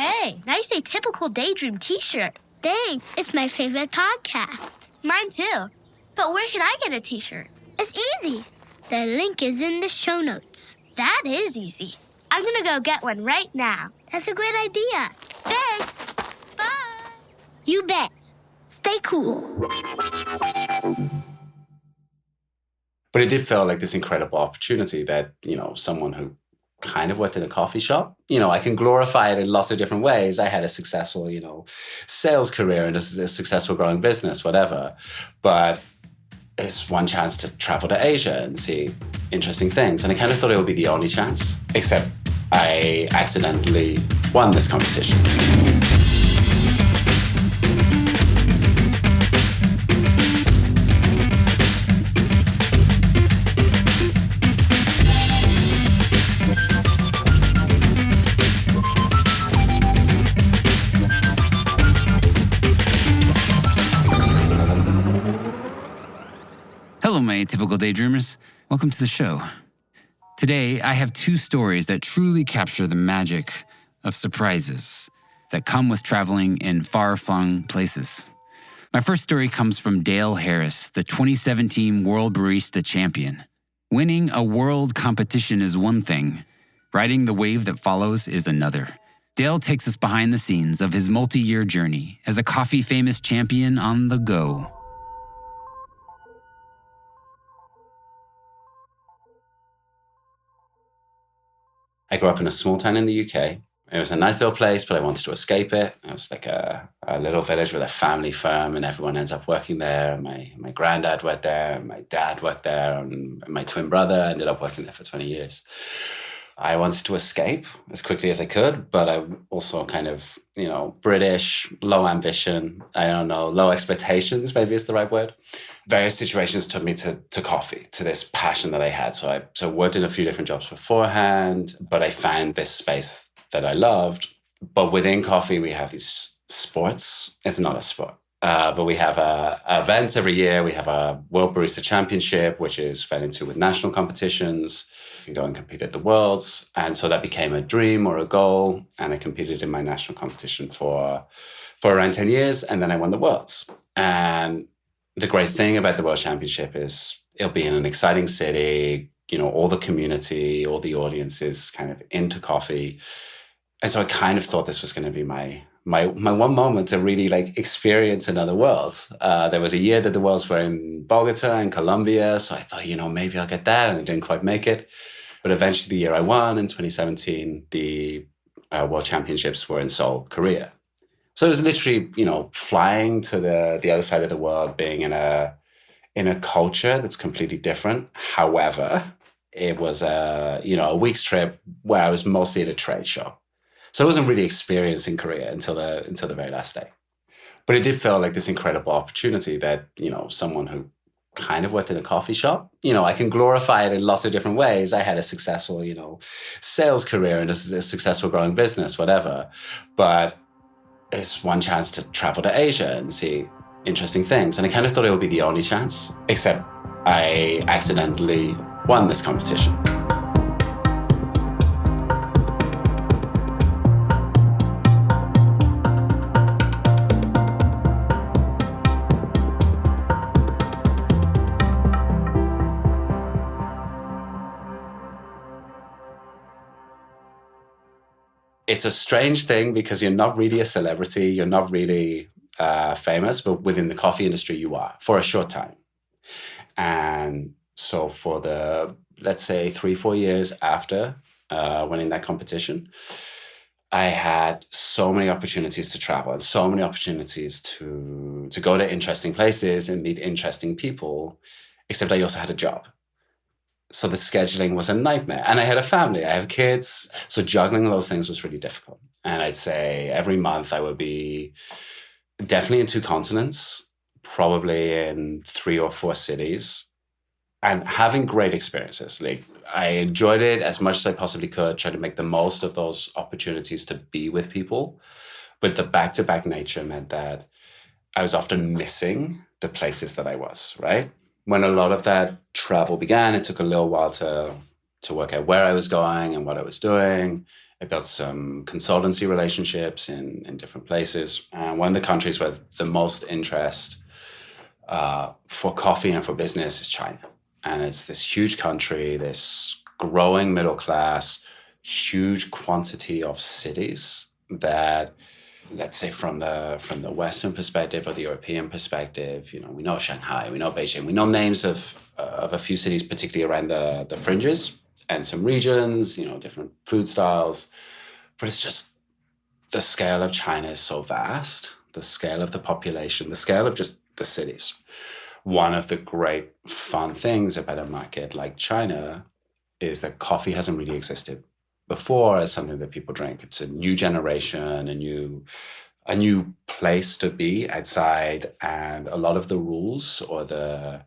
Hey, nice Atypical Daydream t-shirt. Thanks. It's my favorite podcast. Mine too. But where can I get a t-shirt? It's easy. The link is in the show notes. That is easy. I'm gonna go get one right now. That's a great idea. Thanks. Bye. You bet. Stay cool. But it did feel like this incredible opportunity that, someone who kind of worked in a coffee shop, I can glorify it in lots of different ways. I had a successful, sales career and a successful growing business, whatever. But it's one chance to travel to Asia and see interesting things. And I kind of thought it would be the only chance, except I accidentally won this competition. Hello, my Atypical Daydreamers. Welcome to the show. Today, I have two stories that truly capture the magic of surprises that come with traveling in far-flung places. My first story comes from Dale Harris, the 2017 World Barista Champion. Winning a world competition is one thing. Riding the wave that follows is another. Dale takes us behind the scenes of his multi-year journey as a coffee-famous champion on the go. I grew up in a small town in the UK. It was a nice little place, but I wanted to escape it. It was like a little village with a family firm, and everyone ends up working there. My granddad worked there, and my dad worked there, and my twin brother ended up working there for 20 years. I wanted to escape as quickly as I could, but I'm also kind of, British, low ambition, low expectations, maybe is the right word. Various situations took me to coffee, to this passion that I had. So I worked in a few different jobs beforehand, but I found this space that I loved. But within coffee, we have these sports. It's not a sport. But we have events every year. We have a World Barista Championship, which is fed into with national competitions. You can go and compete at the Worlds. And so that became a dream or a goal. And I competed in my national competition for around 10 years. And then I won the Worlds. And the great thing about the World Championship is it'll be in an exciting city. All the community, all the audience is kind of into coffee. And so I kind of thought this was going to be my one moment to really experience another world. There was a year that the Worlds were in Bogota in Colombia. So I thought, maybe I'll get that. And I didn't quite make it. But eventually the year I won in 2017, the World Championships were in Seoul, Korea. So it was literally, flying to the other side of the world, being in a culture that's completely different. However, it was a week's trip where I was mostly at a trade show. So I wasn't really experiencing Korea until the very last day. But it did feel like this incredible opportunity that, someone who kind of worked in a coffee shop, I can glorify it in lots of different ways. I had a successful, sales career and a successful growing business, whatever. But it's one chance to travel to Asia and see interesting things. And I kind of thought it would be the only chance, except I accidentally won this competition. It's a strange thing because you're not really a celebrity, you're not really famous, but within the coffee industry you are for a short time. And so for the, let's say, 3-4 years after winning that competition, I had so many opportunities to travel and so many opportunities to go to interesting places and meet interesting people, except I also had a job. So the scheduling was a nightmare. And I had a family, I have kids. So juggling those things was really difficult. And I'd say every month I would be definitely in 2 continents, probably in 3 or 4 cities, and having great experiences. I enjoyed it as much as I possibly could, try to make the most of those opportunities to be with people. But the back-to-back nature meant that I was often missing the places that I was, right? When a lot of that travel began, it took a little while to to work out where I was going and what I was doing. I built some consultancy relationships in different places. And one of the countries with the most interest for coffee and for business is China. And it's this huge country, this growing middle class, huge quantity of cities that, let's say from the Western perspective or the European perspective, we know Shanghai, we know Beijing, we know names of a few cities, particularly around the fringes and some regions, different food styles. But it's just the scale of China is so vast, the scale of the population, the scale of just the cities. One of the great fun things about a market like China is that coffee hasn't really existed before as something that people drink. It's a new generation, a new place to be outside, and a lot of the rules or the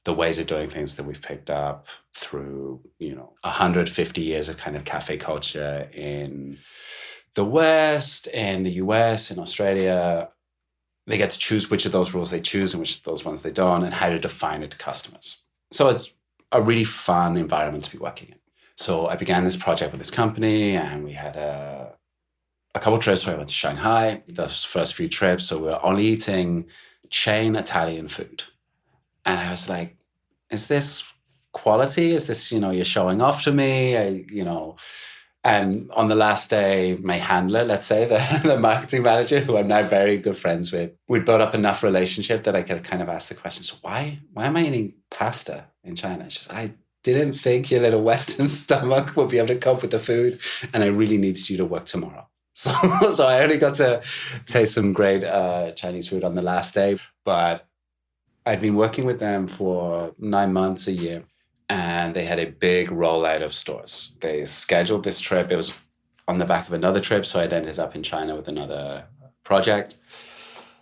ways of doing things that we've picked up through 150 years of kind of cafe culture in the West, in the US, in Australia, they get to choose which of those rules they choose and which of those ones they don't, and how to define it to customers. So it's a really fun environment to be working in. So I began this project with this company, and we had a couple of trips where I went to Shanghai, those first few trips. So we were only eating chain Italian food. And I was like, is this quality? Is this, you're showing off to me? And on the last day, my handler, let's say, the marketing manager, who I'm now very good friends with, we'd built up enough relationship that I could kind of ask the question, so why am I eating pasta in China? She's like, I didn't think your little Western stomach would be able to cope with the food, and I really needed you to work tomorrow. So I only got to taste some great Chinese food on the last day, but I'd been working with them for 9 months, a year, and they had a big rollout of stores. They scheduled this trip. It was on the back of another trip, so I'd ended up in China with another project.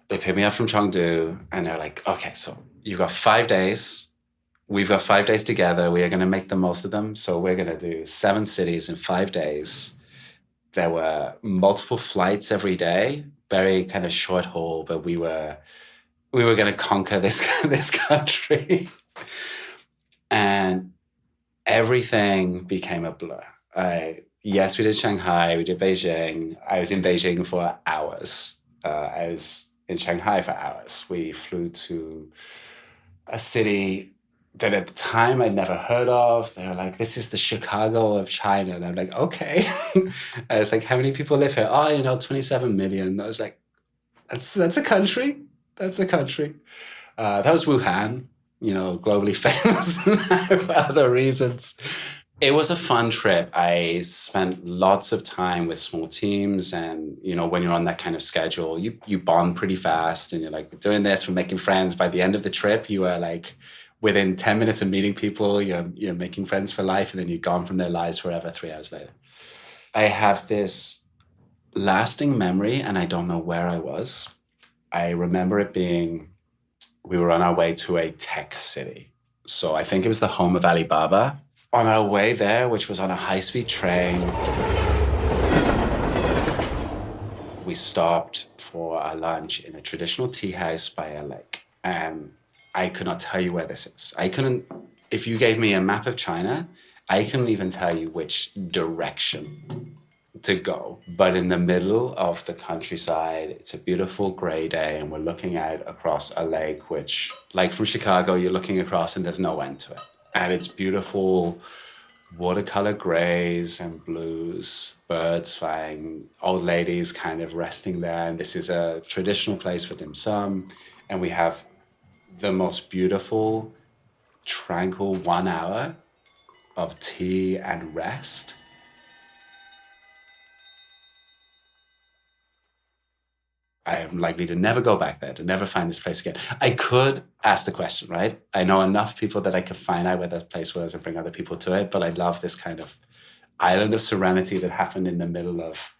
They picked me up from Chengdu, and they're like, okay, so you've got 5 days. We've got 5 days together. We are going to make the most of them. So we're going to do 7 cities in 5 days. There were multiple flights every day, very kind of short haul, but we were going to conquer this country. And everything became a blur. Yes, we did Shanghai, we did Beijing. I was in Beijing for hours. I was in Shanghai for hours. We flew to a city that at the time I'd never heard of. They were like, this is the Chicago of China. And I'm like, okay. I was like, how many people live here? 27 million. I was like, that's a country. That's a country. That was Wuhan, globally famous for other reasons. It was a fun trip. I spent lots of time with small teams, and, when you're on that kind of schedule, you bond pretty fast, and you're like, we're doing this, we're making friends. By the end of the trip, you are like, within 10 minutes of meeting people, you're making friends for life, and then you're gone from their lives forever 3 hours later. I have this lasting memory, and I don't know where I was. I remember it being, we were on our way to a tech city. So I think it was the home of Alibaba. On our way there, which was on a high-speed train, we stopped for our lunch in a traditional tea house by a lake. And I could not tell you where this is. If you gave me a map of China, I couldn't even tell you which direction to go. But in the middle of the countryside, it's a beautiful gray day, and we're looking out across a lake, which, like from Chicago, you're looking across and there's no end to it. And it's beautiful watercolor grays and blues, birds flying, old ladies kind of resting there. And this is a traditional place for dim sum. And we have the most beautiful, tranquil 1 hour of tea and rest. I am likely to never go back there, to never find this place again. I could ask the question, right? I know enough people that I could find out where that place was and bring other people to it, but I love this kind of island of serenity that happened in the middle of,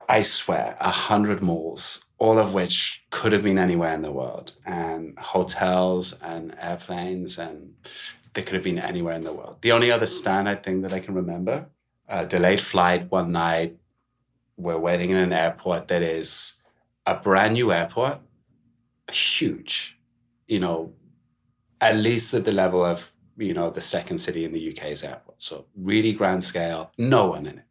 I swear, 100 malls, all of which could have been anywhere in the world, and hotels and airplanes, and they could have been anywhere in the world. The only other standout thing that I can remember, a delayed flight one night, we're waiting in an airport that is a brand new airport, huge, at least at the level of, the second city in the UK's airports. So really grand scale, no one in it.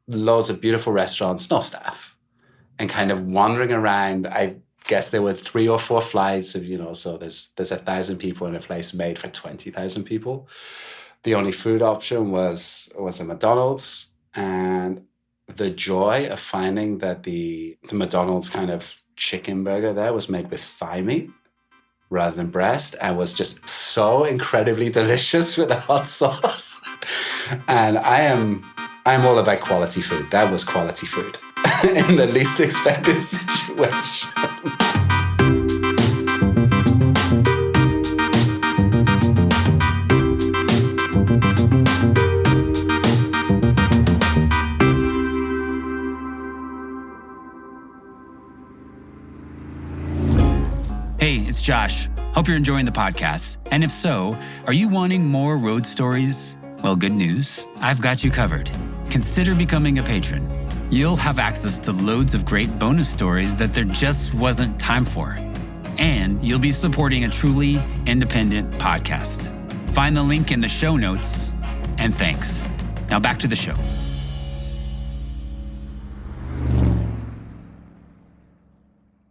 Loads of beautiful restaurants, no staff. And kind of wandering around, I guess there were 3 or 4 flights of, so there's 1,000 people in a place made for 20,000 people. The only food option was a McDonald's. And the joy of finding that the McDonald's kind of chicken burger there was made with thigh meat rather than breast, and was just so incredibly delicious with the hot sauce. And I'm all about quality food. That was quality food in the least expected situation. Hey, it's Josh. Hope you're enjoying the podcast. And if so, are you wanting more road stories? Well, good news. I've got you covered. Consider becoming a patron. You'll have access to loads of great bonus stories that there just wasn't time for. And you'll be supporting a truly independent podcast. Find the link in the show notes. And thanks. Now back to the show.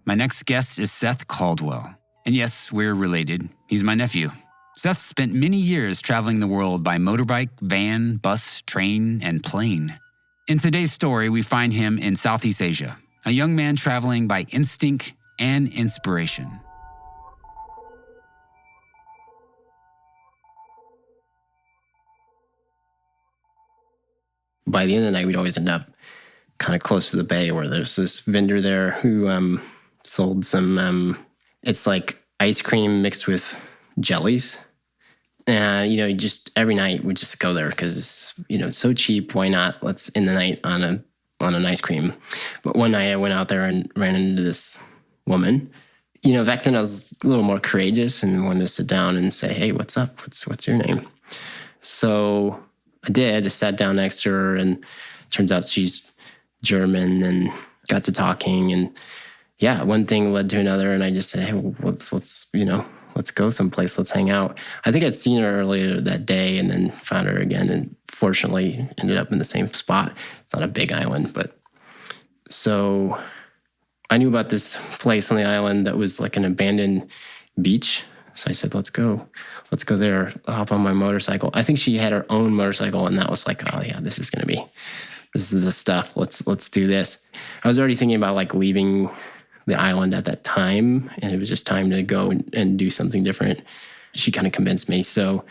My next guest is Seth Caldwell. And yes, we're related. He's my nephew. Seth spent many years traveling the world by motorbike, van, bus, train, and plane. In today's story, we find him in Southeast Asia, a young man traveling by instinct and inspiration. By the end of the night, we'd always end up kind of close to the bay where there's this vendor there who sold some, it's like ice cream mixed with jellies. Just every night we'd just go there because it's so cheap. Why not? Let's end the night on an ice cream. But one night I went out there and ran into this woman. Back then I was a little more courageous and wanted to sit down and say, "Hey, what's up? What's your name?" So I did. I sat down next to her, and turns out she's German, and got to talking, and yeah, one thing led to another, and I just said, "Hey, let's go someplace. Let's hang out." I think I'd seen her earlier that day, and then found her again, and fortunately ended up in the same spot. Not a big island, but so I knew about this place on the island that was like an abandoned beach. So I said, "Let's go there." I'll hop on my motorcycle. I think she had her own motorcycle, and that was like, "Oh yeah, this is the stuff. Let's do this." I was already thinking about like leaving the island at that time, and it was just time to go and do something different. She kind of convinced me. So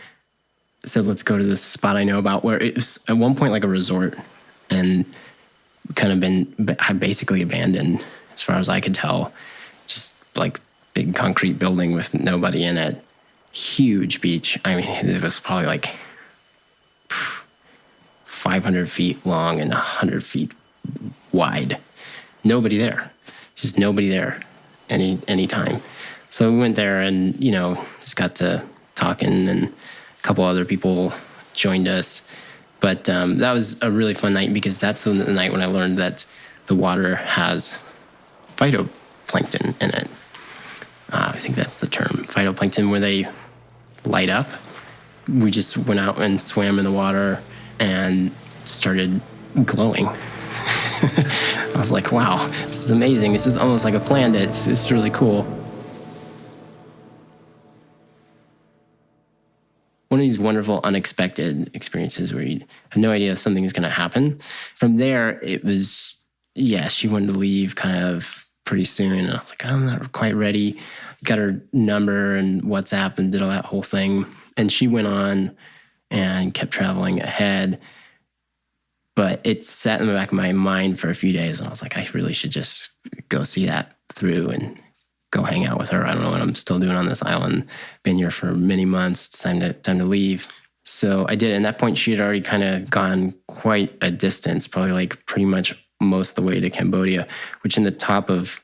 I said, "Let's go to this spot I know about," where it was at one point like a resort and kind of been basically abandoned as far as I could tell. Just like big concrete building with nobody in it. Huge beach. I mean, it was probably like 500 feet long and 100 feet wide. Nobody there. Just nobody there any time. So we went there and, just got to talking, and a couple other people joined us. But that was a really fun night because that's the night when I learned that the water has phytoplankton in it. I think that's the term, phytoplankton, where they light up. We just went out and swam in the water and started glowing. I was like, wow, this is amazing. This is almost like a planet. It's really cool. One of these wonderful, unexpected experiences where you have no idea if something is going to happen. From there, it was, she wanted to leave kind of pretty soon. And I was like, I'm not quite ready. Got her number and WhatsApp and did all that whole thing. And she went on and kept traveling ahead. But it sat in the back of my mind for a few days, and I was like, I really should just go see that through and go hang out with her. I don't know what I'm still doing on this island. Been here for many months. It's time to leave. So I did. And at that point, she had already kind of gone quite a distance, probably like pretty much most of the way to Cambodia, which in the top of,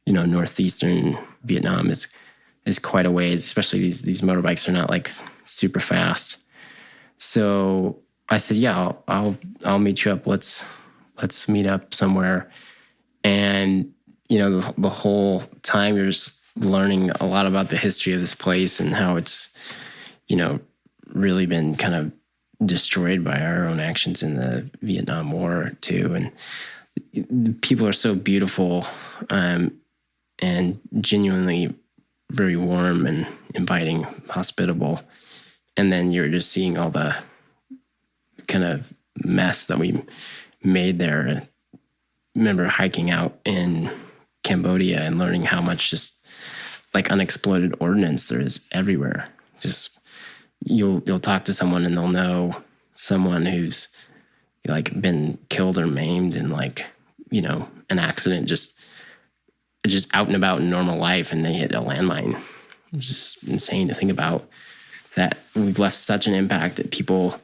northeastern Vietnam is quite a ways. Especially these motorbikes are not like super fast. So I said, yeah, I'll meet you up. Let's meet up somewhere. And, the whole time you're just learning a lot about the history of this place and how it's, really been kind of destroyed by our own actions in the Vietnam War too. And people are so beautiful and genuinely very warm and inviting, hospitable. And then you're just seeing all the kind of mess that we made there. I remember hiking out in Cambodia and learning how much just like unexploded ordnance there is everywhere. Just you'll talk to someone and they'll know someone who's like been killed or maimed in like, you know, an accident, just out and about in normal life, and they hit a landmine. It's just insane to think about that. We've left such an impact that people,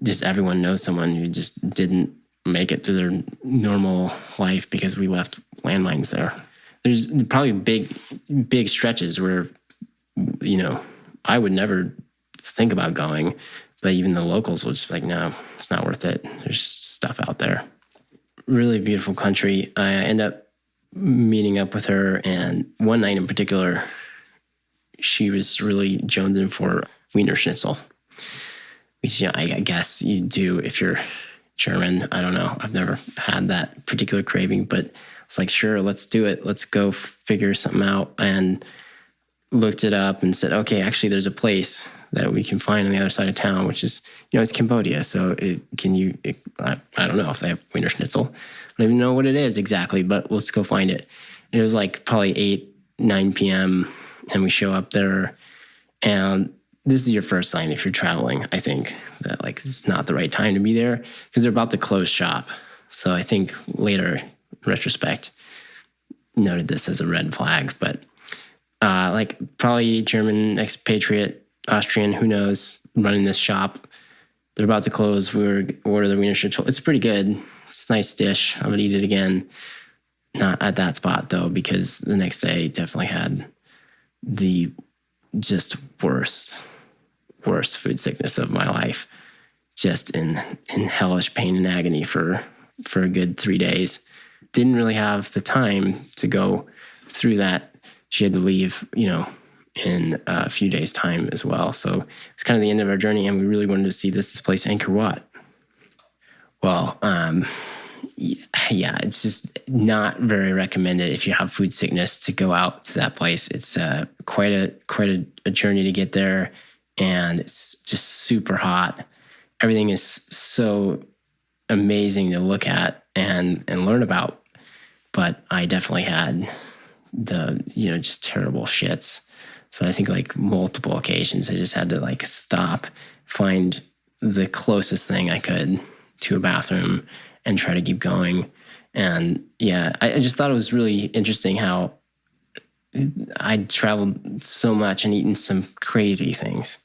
just everyone knows someone who just didn't make it through their normal life because we left landmines there. There's probably big stretches where, you know, I would never think about going, but even the locals will just be like, no, it's not worth it. There's stuff out there. Really beautiful country. I end up meeting up with her, and one night in particular, she was really jonesing for Wiener Schnitzel, which, you know, I guess you do if you're German. I don't know. I've never had that particular craving, but it's like, sure, let's do it. Let's go figure something out. And looked it up and said, okay, actually, there's a place that we can find on the other side of town, which is, you know, it's Cambodia. So I don't know if they have Wiener Schnitzel. I don't even know what it is exactly, but let's go find it. And it was like probably 9 p.m. and we show up there. And this is your first sign if you're traveling, I think, that like it's not the right time to be there because they're about to close shop. So I think later, in retrospect, noted this as a red flag, but like probably German expatriate, Austrian, who knows, running this shop. They're about to close. We order the Wiener Schnitzel. It's pretty good. It's a nice dish. I'm going to eat it again. Not at that spot, though, because the next day definitely had the just worst food sickness of my life. Just in hellish pain and agony for a good 3 days. Didn't really have the time to go through that. She had to leave, you know, in a few days' time as well. So it's kind of the end of our journey, and we really wanted to see this place, Angkor Wat. Well, yeah, it's just not very recommended if you have food sickness to go out to that place. It's quite a journey to get there, and it's just super hot. Everything is so amazing to look at and learn about, but I definitely had the, you know, just terrible shits. So I think like multiple occasions I just had to like stop, find the closest thing I could to a bathroom and try to keep going. And yeah, I just thought it was really interesting how I'd traveled so much and eaten some crazy things.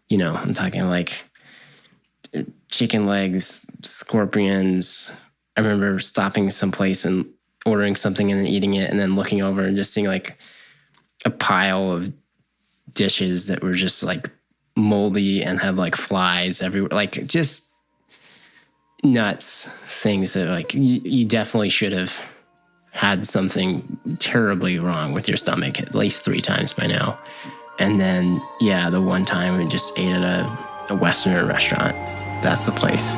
You know, I'm talking like chicken legs, scorpions. I remember stopping someplace and ordering something and then eating it and then looking over and just seeing like a pile of dishes that were just like moldy and had like flies everywhere. Like just nuts things that like you definitely should have had something terribly wrong with your stomach at least 3 times by now. And then, yeah, the one time we just ate at a Westerner restaurant. That's the place.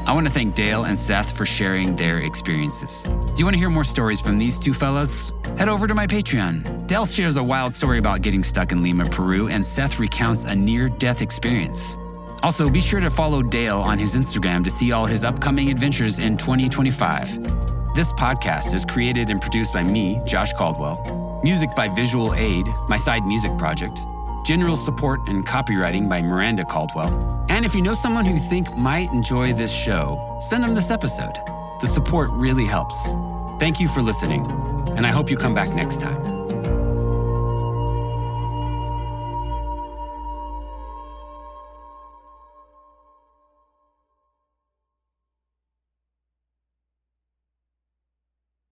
I want to thank Dale and Seth for sharing their experiences. Do you want to hear more stories from these two fellas? Head over to my Patreon. Dale shares a wild story about getting stuck in Lima, Peru, and Seth recounts a near-death experience. Also, be sure to follow Dale on his Instagram to see all his upcoming adventures in 2025. This podcast is created and produced by me, Josh Caldwell. Music by Visual Aid, my side music project. General support and copywriting by Miranda Caldwell. And if you know someone who you think might enjoy this show, send them this episode. The support really helps. Thank you for listening, and I hope you come back next time.